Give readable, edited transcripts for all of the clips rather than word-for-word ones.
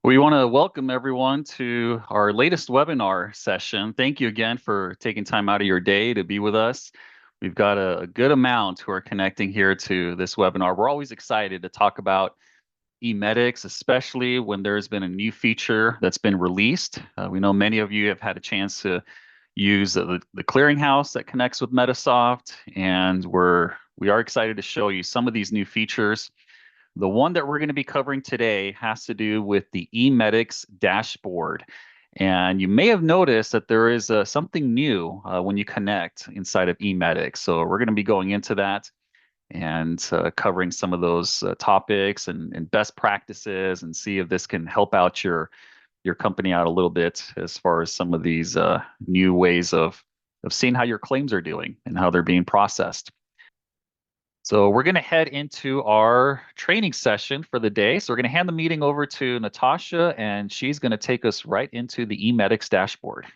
We want to welcome everyone to our latest webinar session. Thank you again for taking time out of your day to be with us. We've got a good amount who are connecting here to this webinar. We're always excited to talk about eMedix, especially when there's been a new feature that's been released. We know many of you have had a chance to use the clearinghouse that connects with Medisoft, and we are excited to show you some of these new features. The one that we're going to be covering today has to do with the eMedix dashboard. And you may have noticed that there is something new when you connect inside of eMedix. So we're going to be going into that and covering some of those topics and best practices and see if this can help out your company out a little bit as far as some of these new ways of seeing how your claims are doing and how they're being processed. So we're going to head into our training session for the day. So we're going to hand the meeting over to Natasha, and she's going to take us right into the eMedix dashboard.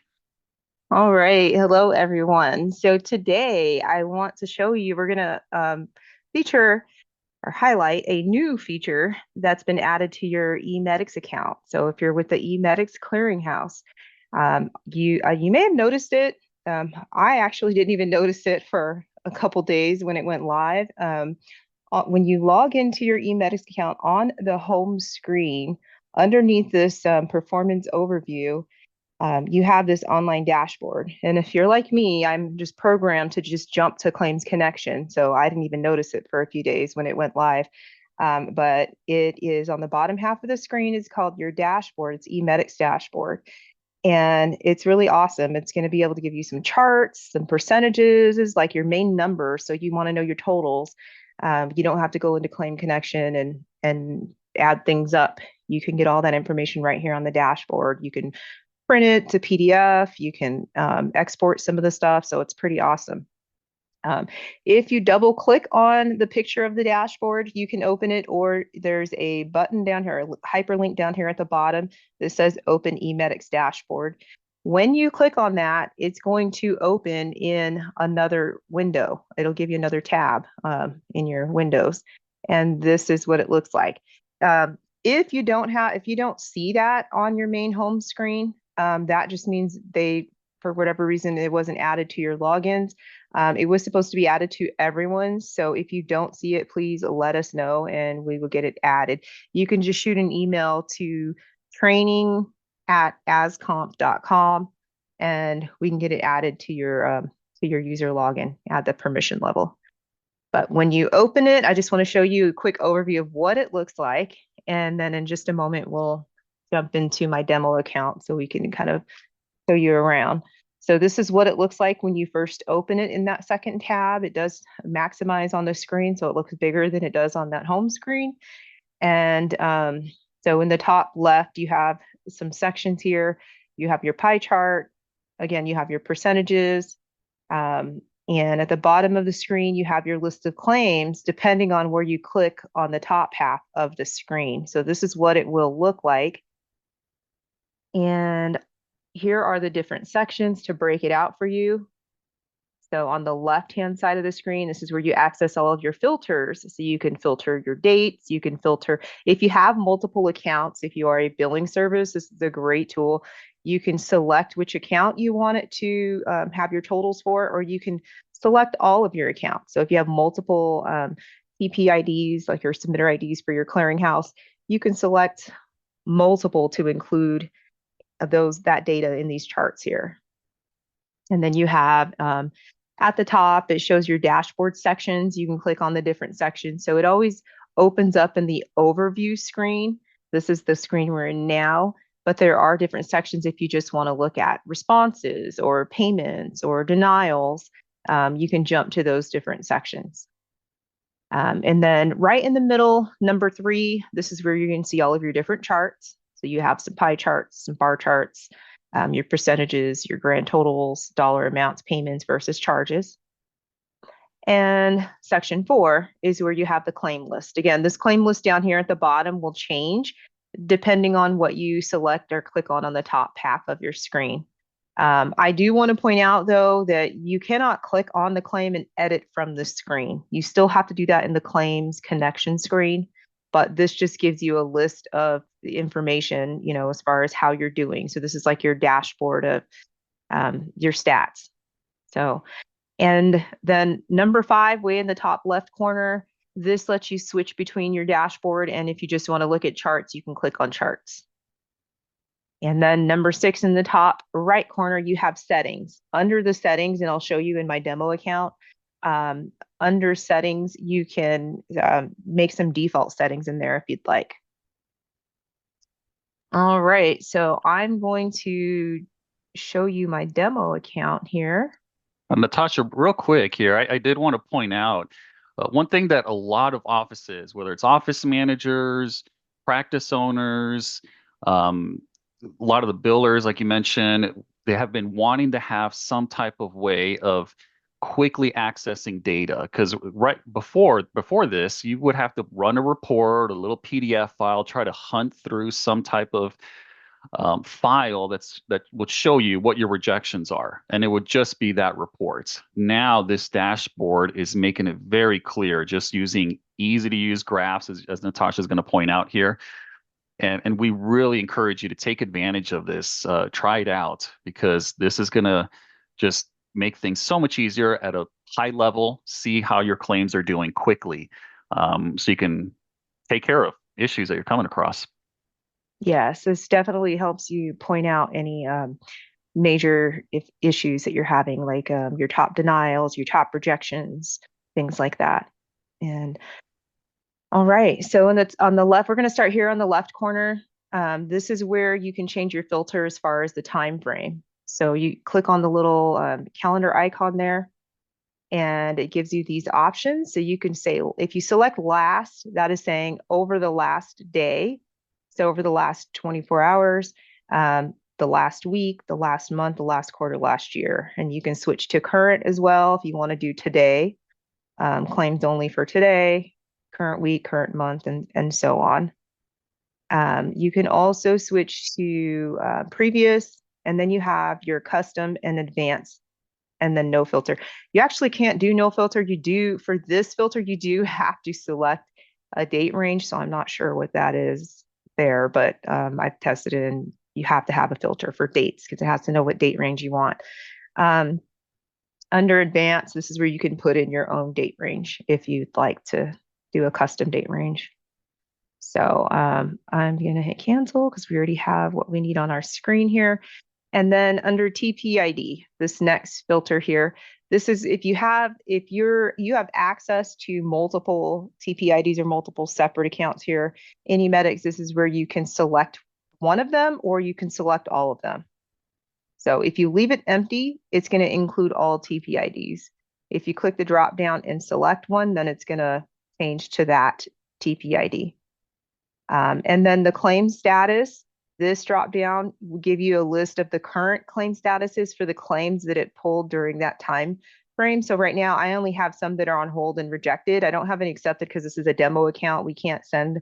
All right. Hello, everyone. So today I want to show you, we're going to feature or highlight a new feature that's been added to your eMedix account. So if you're with the eMedix clearinghouse, you may have noticed it. I actually didn't even notice it for a couple days when it went live. When you log into your eMedix account on the home screen, underneath this performance overview, you have this online dashboard. And if you're like me, I'm just programmed to just jump to Claims Connection. So I didn't even notice it for a few days when it went live. But it is on the bottom half of the screen. It's called your dashboard. It's eMedix dashboard. And it's really awesome. It's going to be able to give you some charts, some percentages, is like your main number. So you want to know your totals. You don't have to go into Claim Connection and add things up. You can get all that information right here on the dashboard. You can print it to PDF. You can export some of the stuff. So it's pretty awesome. If you double click on the picture of the dashboard, you can open it, or there's a button down here, a hyperlink down here at the bottom that says Open eMedix Dashboard. When you click on that, it's going to open in another window. It'll give you another tab in your windows. And this is what it looks like. If you don't see that on your main home screen, that just means for whatever reason, it wasn't added to your logins. It was supposed to be added to everyone. So if you don't see it, please let us know and we will get it added. You can just shoot an email to training@ascomp.com and we can get it added to your user login at the permission level. But when you open it, I just want to show you a quick overview of what it looks like. And then in just a moment, we'll jump into my demo account so we can kind of show you around. So this is what it looks like when you first open it in that second tab. It does maximize on the screen, so it looks bigger than it does on that home screen. And so in the top left, you have some sections here. You have your pie chart. Again, you have your percentages. And at the bottom of the screen, you have your list of claims depending on where you click on the top half of the screen. So this is what it will look like. And here are the different sections to break it out for you. So on the left-hand side of the screen, this is where you access all of your filters. So you can filter your dates, you can filter, if you have multiple accounts, if you are a billing service, this is a great tool. You can select which account you want it to have your totals for, or you can select all of your accounts. So if you have multiple CP IDs, like your submitter IDs for your clearinghouse, you can select multiple to include that data in these charts here. And then you have at the top, it shows your dashboard sections. You can click on the different sections. So it always opens up in the overview screen. This is the screen we're in now, but there are different sections if you just want to look at responses or payments or denials. You can jump to those different sections. And then right in the middle, number 3, this is where you're going to see all of your different charts. So you have some pie charts, some bar charts, your percentages, your grand totals, dollar amounts, payments versus charges. And section 4 is where you have the claim list. Again, this claim list down here at the bottom will change depending on what you select or click on the top half of your screen. I do want to point out, though, that you cannot click on the claim and edit from the screen. You still have to do that in the claims connection screen. but this just gives you a list of the information, as far as how you're doing. So this is like your dashboard of your stats. So, and then number 5, way in the top left corner, this lets you switch between your dashboard. And if you just want to look at charts, you can click on charts. And then number 6 in the top right corner, you have settings. Under the settings, and I'll show you in my demo account, under settings, you can make some default settings in there if you'd like. All right, so I'm going to show you my demo account here. Natasha, real quick here, I did want to point out one thing that a lot of offices, whether it's office managers, practice owners, a lot of the billers, like you mentioned, they have been wanting to have some type of way of quickly accessing data. Because right before this, you would have to run a report, a little PDF file, try to hunt through some type of file that would show you what your rejections are, and it would just be that report. Now this dashboard is making it very clear, just using easy to use graphs, as Natasha is going to point out here. And we really encourage you to take advantage of this. Try it out, because this is going to just make things so much easier at a high level. See how your claims are doing quickly, so you can take care of issues that you're coming across. Yes, this definitely helps you point out any major issues that you're having, like your top denials, your top rejections, things like that. And all right, so on the left, we're going to start here on the left corner. This is where you can change your filter as far as the time frame. So you click on the little calendar icon there, and it gives you these options. So you can say, if you select last, that is saying over the last day. So over the last 24 hours, the last week, the last month, the last quarter, last year. And you can switch to current as well if you want to do today, claims only for today, current week, current month, and so on. You can also switch to previous, and then you have your custom and advanced, and then no filter. You actually can't do no filter. You do, for this filter, you do have to select a date range. So I'm not sure what that is there, but I've tested it, and you have to have a filter for dates because it has to know what date range you want. Under advanced, this is where you can put in your own date range if you'd like to do a custom date range. So I'm going to hit cancel because we already have what we need on our screen here. And then under TPID, this next filter here, this is if you have access to multiple TPIDs or multiple separate accounts here in eMedix, this is where you can select one of them or you can select all of them. So if you leave it empty, it's going to include all TPIDs. If you click the drop down and select one, then it's going to change to that TPID. And then the claim status, this drop down will give you a list of the current claim statuses for the claims that it pulled during that time frame. So right now I only have some that are on hold and rejected. I don't have any accepted because this is a demo account. We can't send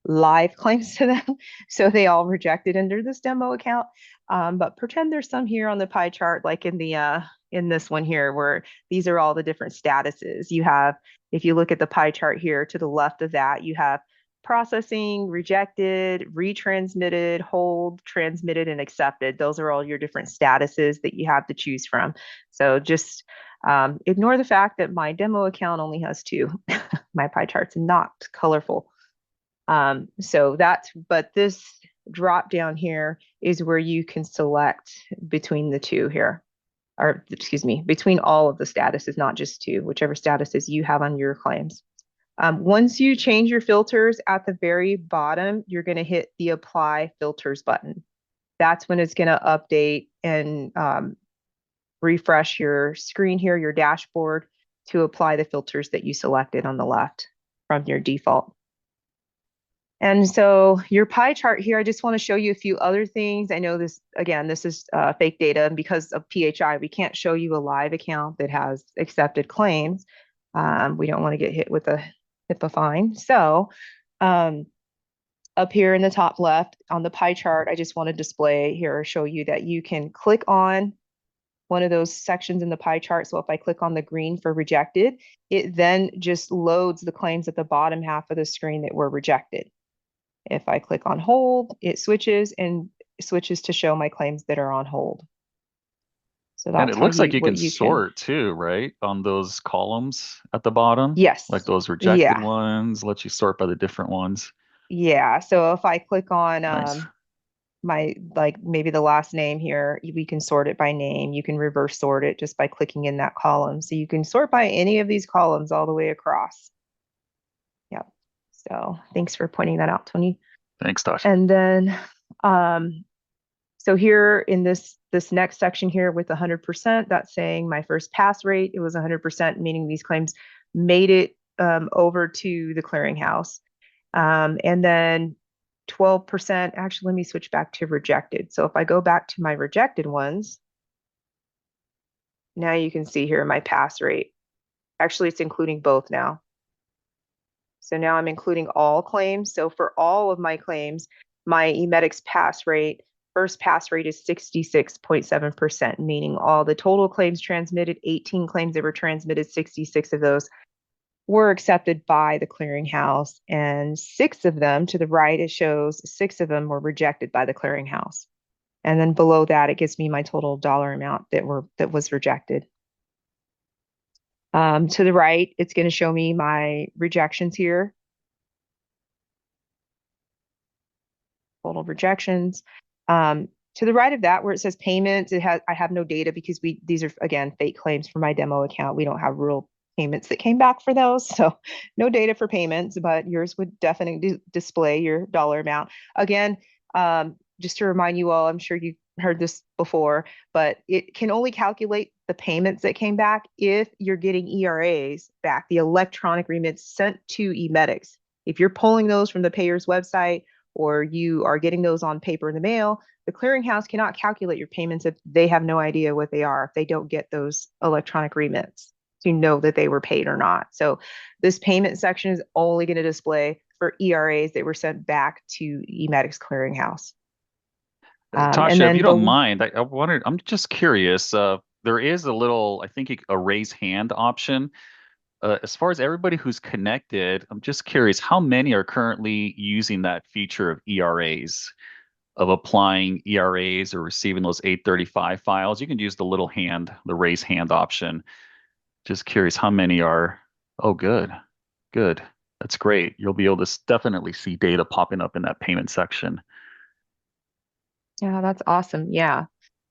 live claims to them. So they all rejected under this demo account. But pretend there's some here on the pie chart, like in this one here, where these are all the different statuses. You have, if you look at the pie chart here to the left of that, you have processing, rejected, retransmitted, hold, transmitted, and accepted. Those are all your different statuses that you have to choose from. So just ignore the fact that my demo account only has 2. My pie chart's not colorful. But this drop down here is where you can select between the 2 here, or excuse me, between all of the statuses, not just 2, whichever statuses you have on your claims. Once you change your filters at the very bottom, you're going to hit the apply filters button. That's when it's going to update and refresh your screen here, your dashboard, to apply the filters that you selected on the left from your default. And so your pie chart here, I just want to show you a few other things. I know this, again, this is fake data, and because of PHI, we can't show you a live account that has accepted claims. We don't want to get hit with a HIPAA fine. So up here in the top left on the pie chart, I just want to display here or show you that you can click on one of those sections in the pie chart. So if I click on the green for rejected, it then just loads the claims at the bottom half of the screen that were rejected. If I click on hold, it switches to show my claims that are on hold. So And it that's how looks like you what can you can. sort too, right? On those columns at the bottom, like Yes. those rejected Yeah. ones, let you sort by the different ones. Yeah. So if I click on Nice. my like maybe the last name here, we can sort it by name. You can reverse sort it just by clicking in that column. So you can sort by any of these columns all the way across. Yeah. So thanks for pointing that out, Tony. Thanks, Tasha. And then um so here in this next section here with 100%, that's saying my first pass rate, it was 100%, meaning these claims made it over to the clearinghouse. And then 12%, actually, let me switch back to rejected. So if I go back to my rejected ones, now you can see here my pass rate. Actually, it's including both now. So now I'm including all claims. So for all of my claims, my eMedix pass rate, first pass rate is 66.7%, meaning all the total claims transmitted, 18 claims that were transmitted, 66 of those were accepted by the clearinghouse. And 6 of them, to the right, it shows 6 of them were rejected by the clearinghouse. And then below that, it gives me my total dollar amount that was rejected. To the right, it's going to show me my rejections here, total rejections. To the right of that, where it says payments, I have no data because these are again fake claims for my demo account. We don't have real payments that came back for those, so no data for payments. But yours would definitely display your dollar amount. Again, just to remind you all, I'm sure you heard this before, but it can only calculate the payments that came back if you're getting ERAs back, the electronic remits sent to eMedix. If you're pulling those from the payer's website or you are getting those on paper in the mail, the clearinghouse cannot calculate your payments if they have no idea what they are, if they don't get those electronic remits to know that they were paid or not. So this payment section is only going to display for ERAs that were sent back to eMedix clearinghouse. And Tasha, if you then don't mind, I'm just curious. There is a little, I think, a raise hand option. As far as everybody who's connected, I'm just curious, how many are currently using that feature of ERAs, of applying ERAs or receiving those 835 files? You can use the little hand, the raise hand option. Just curious how many are, oh, good, good. That's great. You'll be able to definitely see data popping up in that payment section. yeah, that's awesome. Yeah.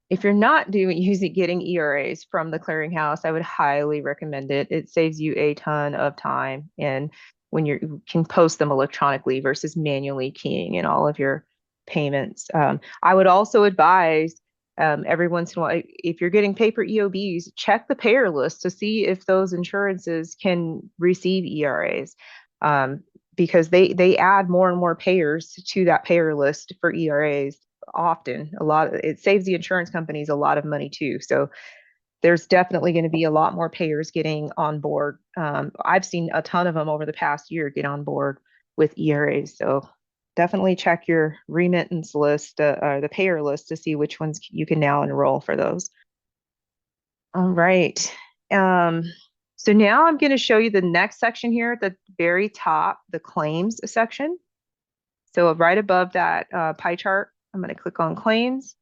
If you're not doing using getting ERAs from the clearinghouse, I would highly recommend it. It saves you a ton of time and when you can post them electronically versus manually keying in all of your payments. I would also advise every once in a while, if you're getting paper EOBs, check the payer list to see if those insurances can receive ERAs. Because they add more and more payers to that payer list for ERAs often. It saves the insurance companies a lot of money too. So there's definitely going to be a lot more payers getting on board. I've seen a ton of them over the past year get on board with ERAs. So definitely check your remittance list or the payer list to see which ones you can now enroll for those. All right. Um, so now I'm going to show you the next section here at the very top, the claims section. So right above that pie chart, I'm going to click on claims.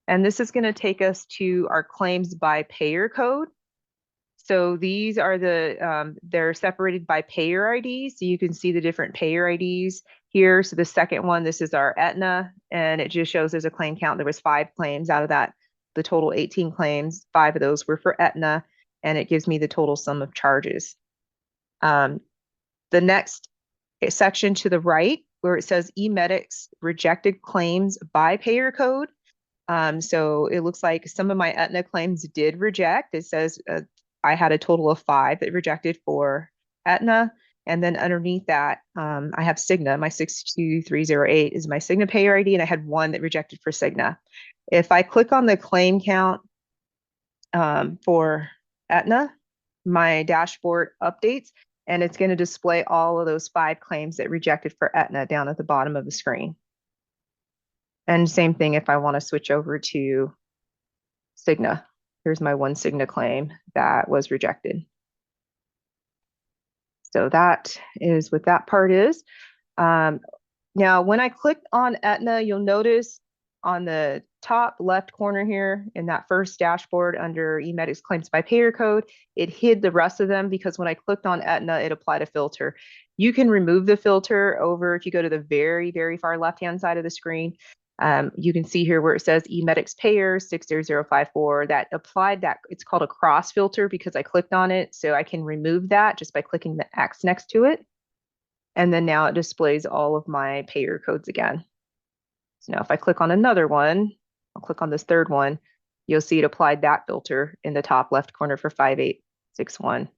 And this is going to take us to our claims by payer code. So these are they're separated by payer ID. So you can see the different payer IDs here. So the second one, this is our Aetna, and it just shows there's a claim count. There was 5 claims out of that, the total 18 claims. 5 of those were for Aetna, and it gives me the total sum of charges. The next section to the right, where it says eMedix rejected claims by payer code. So it looks like some of my Aetna claims did reject. It says I had a total of 5 that rejected for Aetna. And then underneath that, I have Cigna. My 62308 is my Cigna payer ID, and I had 1 that rejected for Cigna. If I click on the claim count for Aetna, my dashboard updates, and it's going to display all of those 5 claims that rejected for Aetna down at the bottom of the screen. And same thing if I want to switch over to Cigna. Here's my one Cigna claim that was rejected. So that is what that part is. Now, when I clicked on Aetna, you'll notice on the top left corner here in that first dashboard under eMedix claims by payer code, it hid the rest of them because when I clicked on Aetna, it applied a filter. You can remove the filter over if you go to the very, very far left-hand side of the screen. You can see here where it says eMedix payer 60054 that applied that. It's called a cross filter because I clicked on it. So I can remove that just by clicking the X next to it. And then now it displays all of my payer codes again. So now if I click on another one, I'll click on this third one, you'll see it applied that filter in the top left corner for 5861.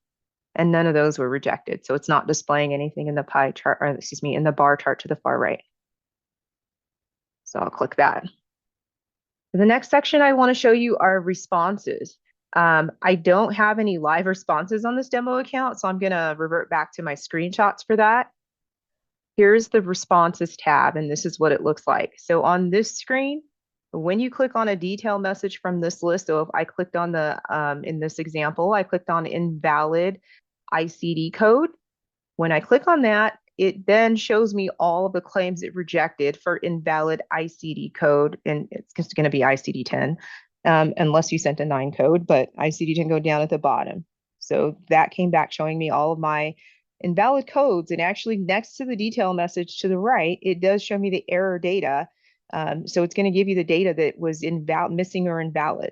And none of those were rejected. So it's not displaying anything in the pie chart, or excuse me, in the bar chart to the far right. So I'll click that. The next section I want to show you are responses. I don't have any live responses on this demo account, so I'm going to revert back to my screenshots for that. Here's the responses tab, and this is what it looks like. So on this screen, when you click on a detail message from this list, so if I clicked on the, in this example, I clicked on invalid ICD code. When I click on that, it then shows me all of the claims it rejected for invalid ICD code, and it's just going to be ICD-10, unless you sent a 9 code, but ICD-10 go down at the bottom. So that came back showing me all of my invalid codes, and actually next to the detail message to the right, it does show me the error data. So it's going to give you the data that was missing or invalid.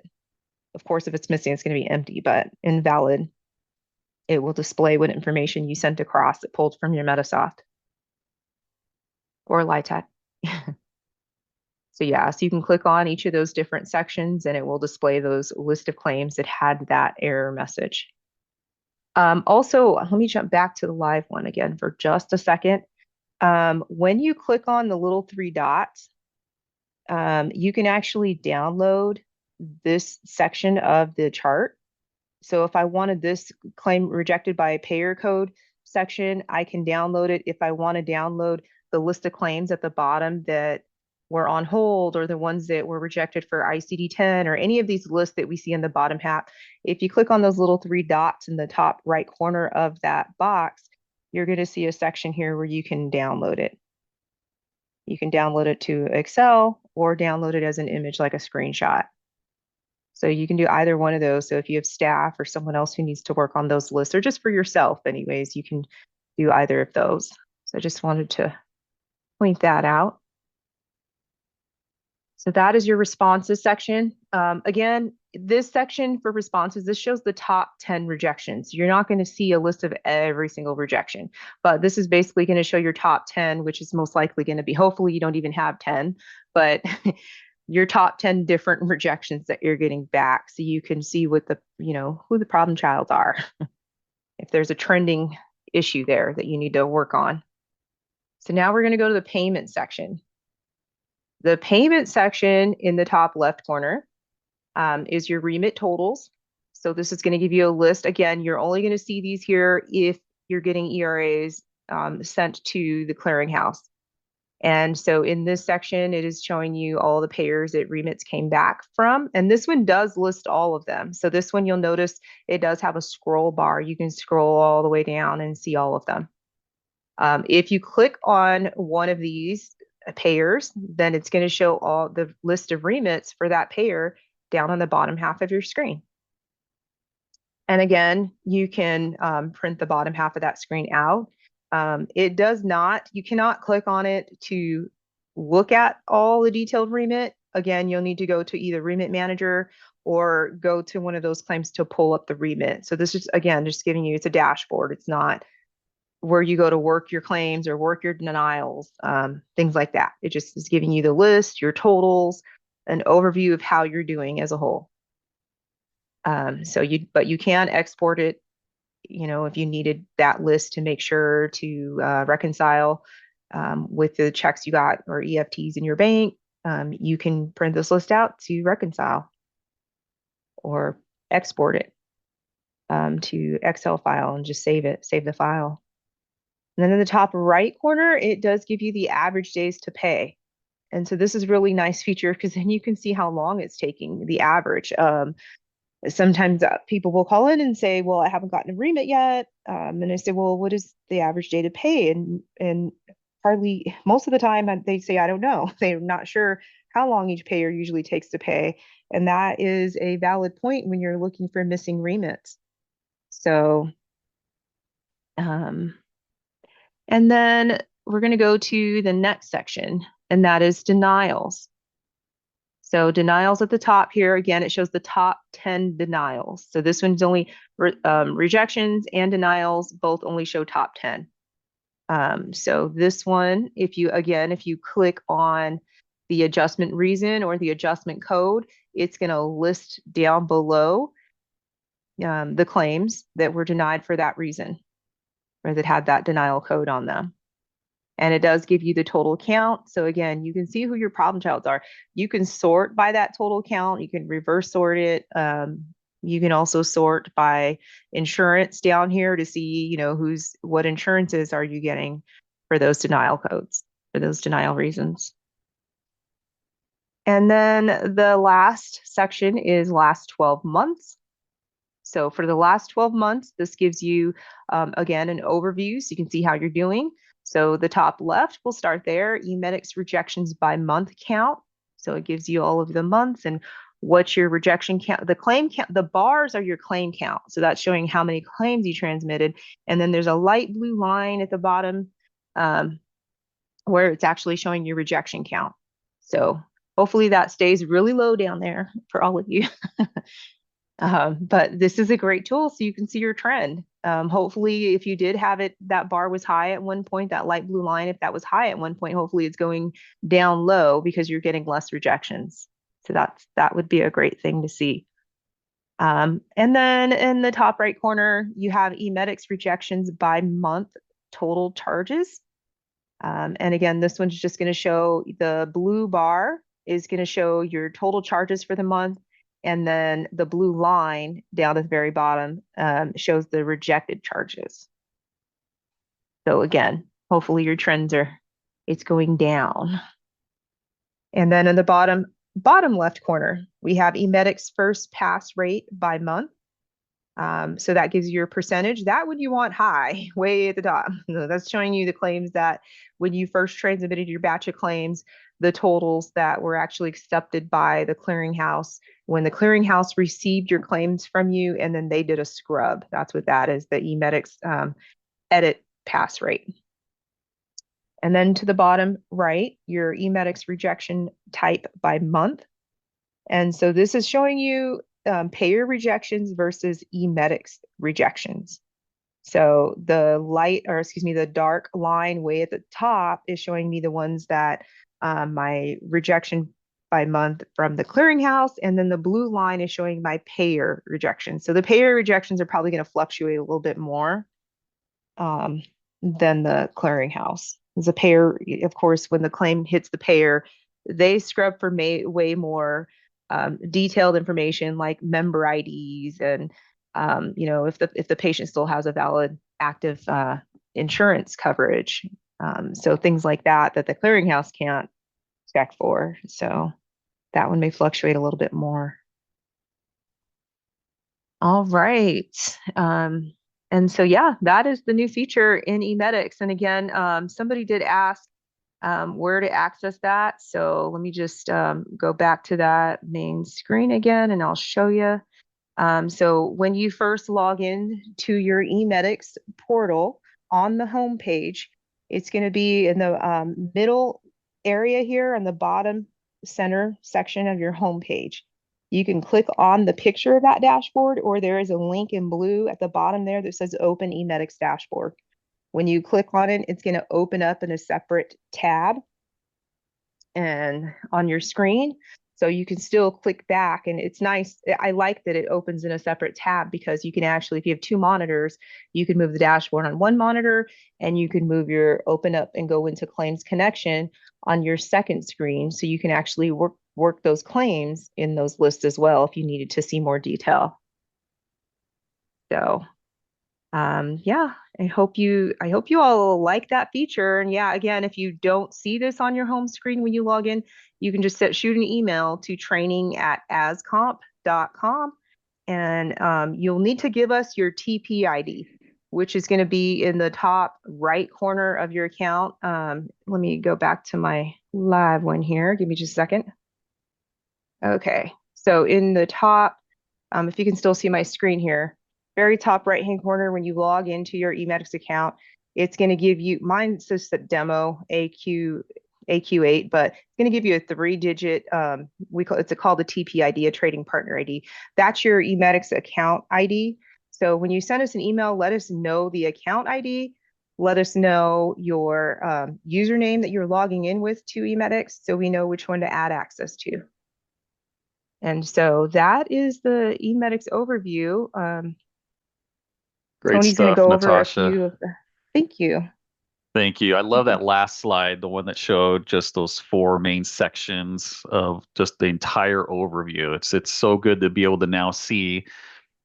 Of course, if it's missing, it's going to be empty, but invalid. It will display what information you sent across that pulled from your Medisoft or LITAC. So yeah, so you can click on each of those different sections and it will display those list of claims that had that error message. Also, let me jump back to the live one again for just a second. When you click on the little 3 dots, you can actually download this section of the chart. So if I wanted this claim rejected by a payer code section, I can download it. If I want to download the list of claims at the bottom that were on hold or the ones that were rejected for ICD-10 or any of these lists that we see in the bottom half, if you click on those little 3 dots in the top right corner of that box, you're going to see a section here where you can download it. You can download it to Excel or download it as an image like a screenshot. So you can do either one of those. So if you have staff or someone else who needs to work on those lists, or just for yourself anyways, you can do either of those. So I just wanted to point that out. So that is your responses section. Again, this section for responses, this shows the top 10 rejections. You're not going to see a list of every single rejection, but this is basically going to show your top 10, which is most likely going to be, hopefully you don't even have 10, but your top 10 different rejections that you're getting back. So you can see what the, who the problem childs are. If there's a trending issue there that you need to work on. So now we're going to go to the payment section. The payment section in the top left corner is your remit totals. So this is going to give you a list. Again, you're only going to see these here if you're getting ERAs sent to the clearinghouse. And so in this section, it is showing you all the payers that remits came back from. And this one does list all of them. So this one, you'll notice it does have a scroll bar. You can scroll all the way down and see all of them. If you click on one of these payers, then it's going to show all the list of remits for that payer down on the bottom half of your screen. And again, you can print the bottom half of that screen out. It does not, you cannot click on it to look at all the detailed remit. Again, you'll need to go to either Remit Manager or go to one of those claims to pull up the remit. So this is, again, just giving you, it's a dashboard. It's not where you go to work your claims or work your denials, things like that. It just is giving you the list, your totals, an overview of how you're doing as a whole. But you can export it, if you needed that list to make sure to reconcile with the checks you got or EFTs in your bank, you can print this list out to reconcile or export it to Excel file and just save the file. And then in the top right corner, it does give you the average days to pay. And so this is really nice feature because then you can see how long it's taking, the average. Sometimes people will call in and say, well, I haven't gotten a remit yet. And I say, well, what is the average day to pay? And hardly most of the time they say, I don't know. They're not sure how long each payer usually takes to pay. And that is a valid point when you're looking for missing remits. So, um, and then we're going to go to the next section, and that is denials. So denials at the top here, again, it shows the top 10 denials. So this one's only rejections and denials, both only show top 10. So this one, if you click on the adjustment reason or the adjustment code, it's going to list down below the claims that were denied for that reason or that had that denial code on them. And it does give you the total count. So again, you can see who your problem childs are. You can sort by that total count. You can reverse sort it. You can also sort by insurance down here to see, what insurances are you getting for those denial codes, for those denial reasons. And then the last section is last 12 months. So for the last 12 months, this gives you, again, an overview so you can see how you're doing. So the top left, we'll start there, eMedix rejections by month count. So it gives you all of the months and what's your rejection count. The claim count, the bars are your claim count. So that's showing how many claims you transmitted. And then there's a light blue line at the bottom where it's actually showing your rejection count. So hopefully that stays really low down there for all of you. But this is a great tool so you can see your trend. Hopefully, if you did have it, that bar was high at one point, that light blue line, if that was high at one point, hopefully it's going down low because you're getting less rejections. So that would be a great thing to see. And then in the top right corner, you have eMedix rejections by month total charges. And again, this one's just going to show the blue bar is going to show your total charges for the month. And then the blue line down at the very bottom shows the rejected charges. So again, hopefully your trends it's going down. And then in the bottom left corner, we have eMedix first pass rate by month. So that gives you your percentage. That one you want high, way at the top. So that's showing you the claims that when you first transmitted your batch of claims, the totals that were actually accepted by the clearinghouse when the clearinghouse received your claims from you, and then they did a scrub. That's what that is, the eMedix edit pass rate. And then to the bottom right, your eMedix rejection type by month. And so this is showing you payer rejections versus eMedix rejections. So the dark line way at the top is showing me the ones that my rejection by month from the clearinghouse, and then the blue line is showing my payer rejections. So the payer rejections are probably going to fluctuate a little bit more than the clearinghouse. As a payer, of course, when the claim hits the payer, they scrub for way more detailed information like member IDs and if the patient still has a valid active insurance coverage. So things like that the clearinghouse can't check for. So that one may fluctuate a little bit more. All right. And so, yeah, that is the new feature in eMedix. And again, somebody did ask where to access that. So let me just go back to that main screen again, and I'll show you. So when you first log in to your eMedix portal on the home page, it's going to be in the middle area here on the bottom center section of your home page. You can click on the picture of that dashboard, or there is a link in blue at the bottom there that says Open eMedix Dashboard. When you click on it, it's going to open up in a separate tab and on your screen. So you can still click back, and it's nice. I like that it opens in a separate tab because you can actually, if you have two monitors, you can move the dashboard on one monitor and you can open up and go into claims connection on your second screen. So you can actually work those claims in those lists as well if you needed to see more detail. So yeah, I hope you all like that feature. And yeah, again, if you don't see this on your home screen when you log in, you can just shoot an email to training@ascomp.com and you'll need to give us your TP ID, which is going to be in the top right corner of your account. Let me go back to my live one here. Give me just a second. Okay, so in the top, if you can still see my screen here, very top right-hand corner, when you log into your eMedix account, it's going to give you, mine says the demo AQ8, but it's going to give you a 3-digit, it's called a TPID, a trading partner ID. That's your eMedix account ID. So when you send us an email, let us know the account ID. Let us know your username that you're logging in with to eMedix so we know which one to add access to. And so that is the eMedix overview. Great Tony's going to stuff, go over a Natasha. few of the, thank you. Thank you. I love that last slide, the one that showed just those four main sections of just the entire overview. It's so good to be able to now see,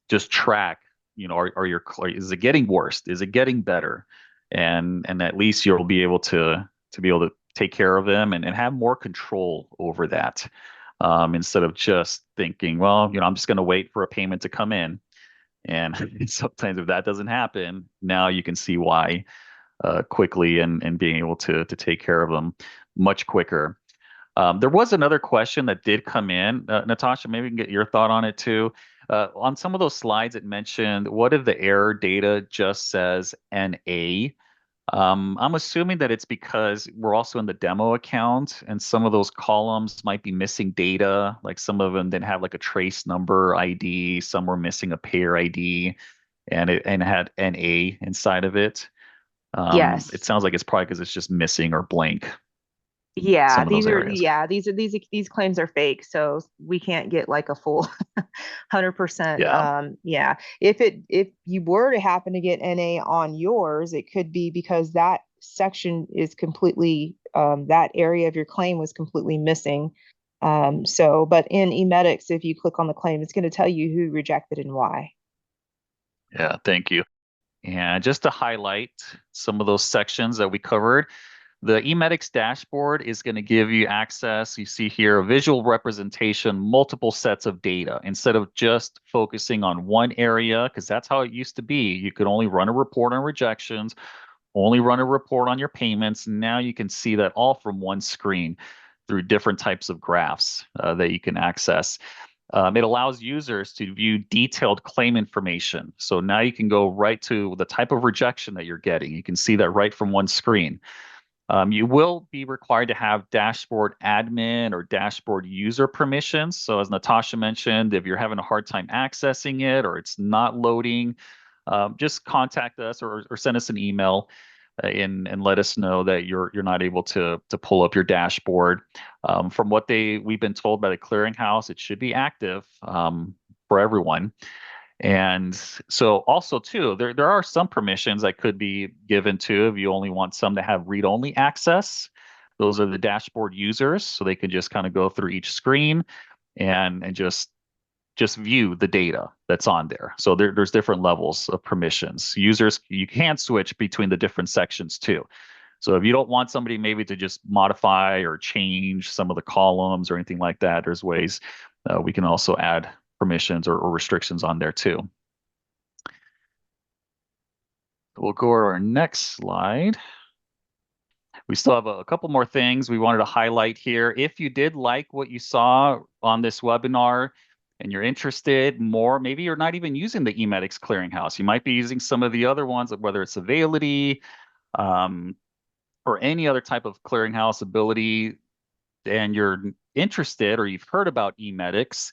just track, are your, is it getting worse? Is it getting better? And at least you'll be able to take care of them and have more control over that. Instead of just thinking, well, I'm just going to wait for a payment to come in. And sometimes if that doesn't happen, now you can see why quickly and being able to take care of them much quicker. There was another question that did come in. Natasha, maybe we can get your thought on it too. On some of those slides, it mentioned, what if the error data just says NA? I'm assuming that it's because we're also in the demo account and some of those columns might be missing data. Like some of them didn't have like a trace number ID, some were missing a payer ID, and it had NA inside of it. It Yes. sounds like it's probably because it's just missing or blank Yeah, some of those areas. these claims are fake, so we can't get like a full 100%. Yeah. Yeah. If you were to happen to get NA on yours, it could be because that section is completely that area of your claim was completely missing. But in eMedix, if you click on the claim, it's going to tell you who rejected and why. Yeah. Thank you. And just to highlight some of those sections that we covered, the eMedix dashboard is going to give you access. You see here a visual representation, multiple sets of data instead of just focusing on one area, because that's how it used to be. You could only run a report on rejections, only run a report on your payments. Now you can see that all from one screen through different types of graphs that you can access. It allows users to view detailed claim information. So now you can go right to the type of rejection that you're getting. You can see that right from one screen. You will be required to have dashboard admin or dashboard user permissions. So as Natasha mentioned, if you're having a hard time accessing it or it's not loading, just contact us or send us an email and let us know that you're not able to pull up your dashboard. From what we've been told by the clearinghouse, it should be active for everyone. And so also too, there are some permissions that could be given to if you only want some to have read-only access. Those are the dashboard users, so they can just kind of go through each screen and just view the data that's on there. So there's different levels of permissions. Users, you can switch between the different sections too. So if you don't want somebody maybe to just modify or change some of the columns or anything like that, there's ways we can also add permissions or restrictions on there too. We'll go to our next slide. We still have a couple more things we wanted to highlight here. If you did like what you saw on this webinar and you're interested more, maybe you're not even using the eMedix clearinghouse. You might be using some of the other ones, whether it's Availity or any other type of clearinghouse ability, and you're interested or you've heard about eMedix,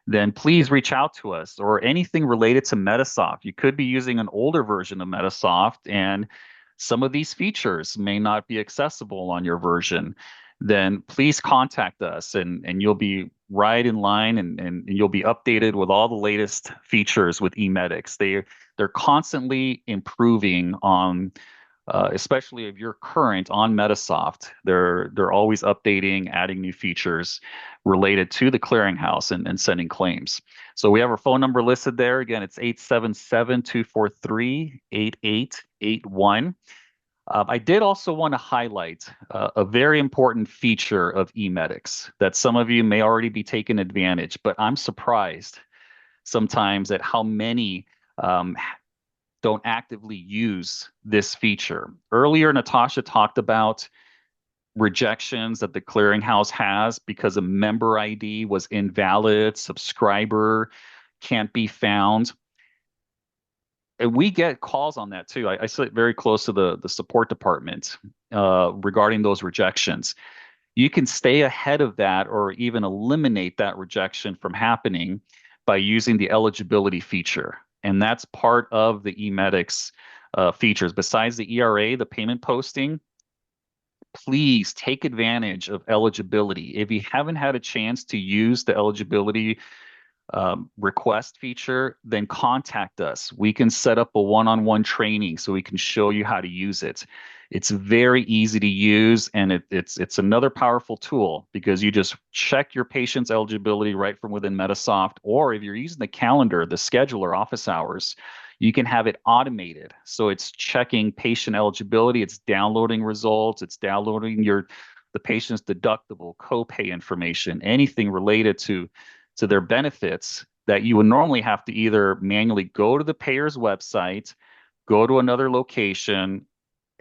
then please reach out to us or anything related to Medisoft. You could be using an older version of Medisoft and some of these features may not be accessible on your version. Then please contact us and you'll be right in line and you'll be updated with all the latest features with eMedix. They're constantly improving on especially if you're current on Medisoft, they're always updating, adding new features related to the clearinghouse and sending claims. So we have our phone number listed there. Again, it's 877-243-8881. I did also want to highlight a very important feature of eMedix that some of you may already be taking advantage, but I'm surprised sometimes at how many um, don't actively use this feature. Earlier, Natasha talked about rejections that the clearinghouse has because a member ID was invalid, subscriber can't be found. And we get calls on that too. I sit very close to the support department regarding those rejections. You can stay ahead of that or even eliminate that rejection from happening by using the eligibility feature. And that's part of the eMedix features. Besides the ERA, the payment posting, please take advantage of eligibility. If you haven't had a chance to use the eligibility request feature, then contact us. We can set up a one-on-one training so we can show you how to use it. It's very easy to use, and it's another powerful tool because you just check your patient's eligibility right from within Medisoft, or if you're using the calendar, the scheduler, office hours, you can have it automated. So it's checking patient eligibility, it's downloading results, it's downloading the patient's deductible, copay information, anything related to their benefits that you would normally have to either manually go to the payer's website, go to another location,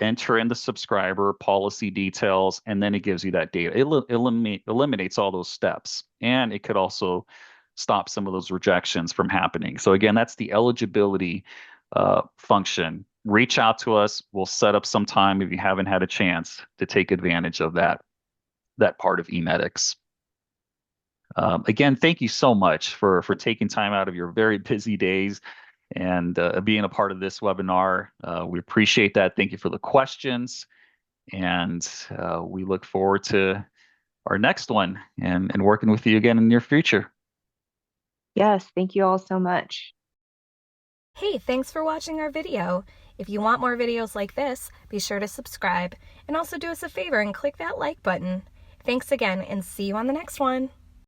enter in the subscriber policy details, and then it gives you that data. It eliminates all those steps, and it could also stop some of those rejections from happening. So again, that's the eligibility function. Reach out to us. We'll set up some time if you haven't had a chance to take advantage of that part of eMedix. Again, thank you so much for taking time out of your very busy days and being a part of this webinar. We appreciate that. Thank you for the questions, and we look forward to our next one and working with you again in the near future. Yes, thank you all so much. Hey, thanks for watching our video. If you want more videos like this, be sure to subscribe and also do us a favor and click that like button. Thanks again, and see you on the next one.